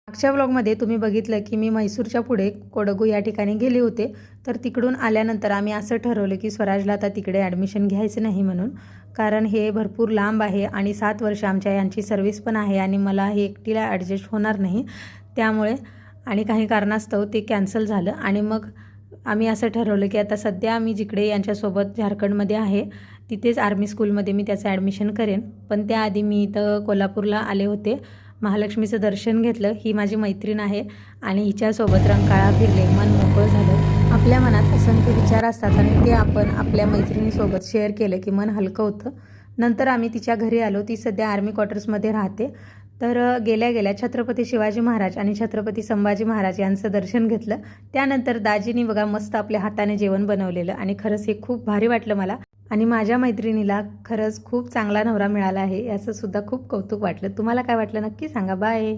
मागच्या व्लॉगमध्ये तुम्ही बघितलं की मी म्हैसूरच्या पुढे कोडगू या ठिकाणी गेले होते. तर तिकडून आल्यानंतर आम्ही असं ठरवलं की स्वराजला आता तिकडे ॲडमिशन घ्यायचं नाही म्हणून, कारण हे भरपूर लांब आहे आणि 7 वर्ष आमच्या यांची सर्व्हिस पण आहे आणि मला हे एकटीला ॲडजस्ट होणार नाही. त्यामुळे आणि काही कारणास्तव ते कॅन्सल झालं आणि मग आम्ही असं ठरवलं की आता सध्या मी जिकडे यांच्यासोबत झारखंडमध्ये आहे तिथेच आर्मी स्कूलमध्ये मी त्याचं ॲडमिशन करेन. पण त्याआधी मी इथं कोल्हापूरला आले होते, महालक्ष्मीचं दर्शन घेतलं. ही माझी मैत्रीण आहे आणि हिच्यासोबत रंकाळा फिरले, मन मोकळं झालं. आपल्या मनात असंख्य विचार असतात आणि ते आपण आपल्या मैत्रिणीसोबत शेअर केलं की मन हलकं होतं. नंतर आम्ही तिच्या घरी आलो. ती सध्या आर्मी क्वार्टर्समध्ये राहते. तर गेल्या गेल्या छत्रपती शिवाजी महाराज आणि छत्रपती संभाजी महाराज यांचं दर्शन घेतलं. त्यानंतर दाजींनी बघा मस्त आपल्या हाताने जेवण बनवलेलं आणि खरंच हे खूप भारी वाटलं मला. आणि माझ्या मैत्रिणीला खरंच खूप चांगला नवरा मिळाला आहे याचं सुद्धा खूप कौतुक वाटलं. तुम्हाला काय वाटलं नक्की सांगा. बाय.